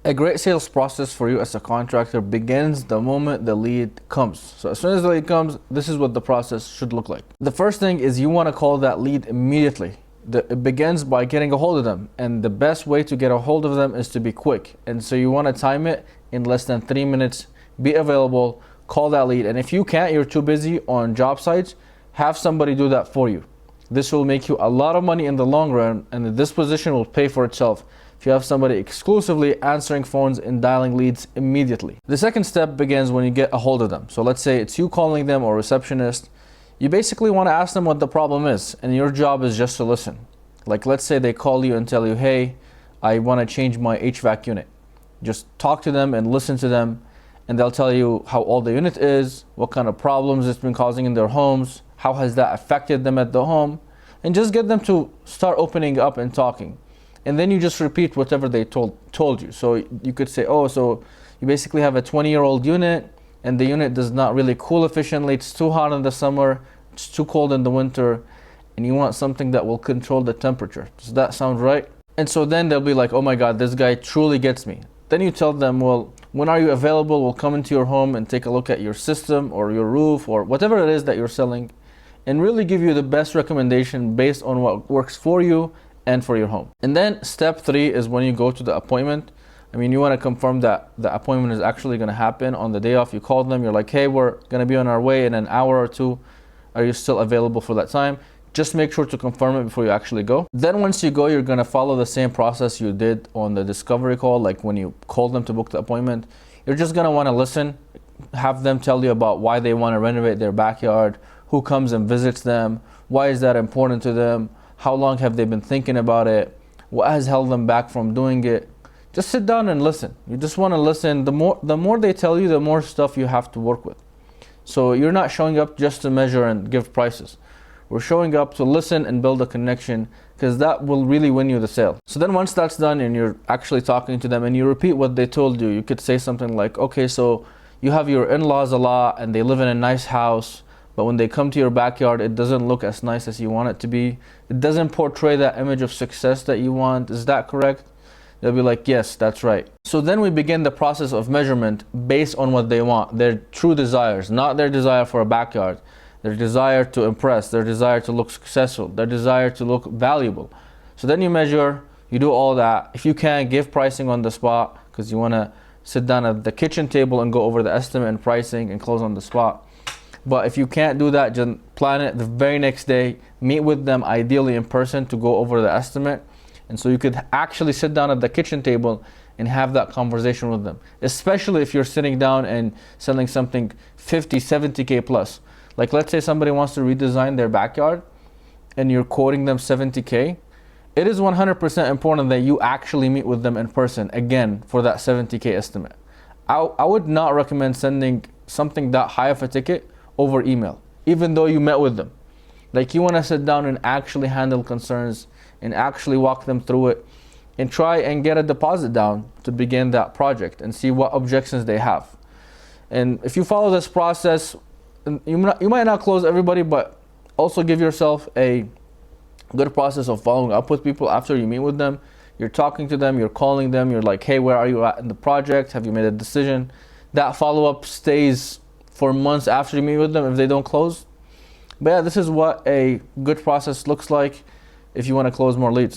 A great sales process for you as a contractor begins the moment the lead comes. So as soon as the lead comes, this is what the process should look like. The first thing is you want to call that lead immediately. It begins by getting a hold of them, and the best way to get a hold of them is to be quick. And so you want to time it in less than 3 minutes. Be available, call that lead, and if you can't, you're too busy on job sites, have somebody do that for you. This will make you a lot of money in the long run, and this position will pay for itself if you have somebody exclusively answering phones and dialing leads immediately. The second step begins when you get a hold of them. So let's say it's you calling them or receptionist. You basically want to ask them what the problem is, and your job is just to listen. Like, let's say they call you and tell you, hey, I want to change my HVAC unit. Just talk to them and listen to them, and they'll tell you how old the unit is, what kind of problems it's been causing in their homes, how has that affected them at the home, and just get them to start opening up and talking. And then you just repeat whatever they told you. So you could say, oh, so you basically have a 20-year-old unit, and the unit does not really cool efficiently. It's too hot in the summer, it's too cold in the winter, and you want something that will control the temperature. Does that sound right? And so then they'll be like, oh my God, this guy truly gets me. Then you tell them, well, when are you available? We'll come into your home and take a look at your system or your roof or whatever it is that you're selling, and really give you the best recommendation based on what works for you and for your home. And then step 3 is when you go to the appointment. I mean, you want to confirm that the appointment is actually going to happen on the day off. You call them, you're like, hey, we're going to be on our way in an hour or 2. Are you still available for that time? Just make sure to confirm it before you actually go. Then once you go, you're going to follow the same process you did on the discovery call, like when you called them to book the appointment. You're just going to want to listen, have them tell you about why they want to renovate their backyard, who comes and visits them, why is that important to them, how long have they been thinking about it, what has held them back from doing it. Just sit down and listen. You just want to listen. The more they tell you, the more stuff you have to work with. So you're not showing up just to measure and give prices. We're showing up to listen and build a connection, because that will really win you the sale. So then once that's done and you're actually talking to them and you repeat what they told you, you could say something like, okay, so you have your in-laws a lot and they live in a nice house, but when they come to your backyard, it doesn't look as nice as you want it to be. It doesn't portray that image of success that you want. Is that correct? They'll be like, yes, that's right. So then we begin the process of measurement based on what they want, their true desires, not their desire for a backyard, their desire to impress, their desire to look successful, their desire to look valuable. So then you measure, you do all that. If you can, give pricing on the spot, because you want to sit down at the kitchen table and go over the estimate and pricing and close on the spot. But if you can't do that, just plan it the very next day, meet with them ideally in person to go over the estimate. And so you could actually sit down at the kitchen table and have that conversation with them, especially if you're sitting down and selling something 50, 70K plus. Like, let's say somebody wants to redesign their backyard and you're quoting them 70K. It is 100% important that you actually meet with them in person again for that 70K estimate. I would not recommend sending something that high of a ticket over email, even though you met with them. Like, you want to sit down and actually handle concerns and actually walk them through it and try and get a deposit down to begin that project and see what objections they have. And if you follow this process, you might not close everybody, but also give yourself a good process of following up with people after you meet with them. You're talking to them, you're calling them, you're like, hey, where are you at in the project? Have you made a decision? That follow-up stays for months after you meet with them if they don't close. But yeah, this is what a good process looks like if you want to close more leads.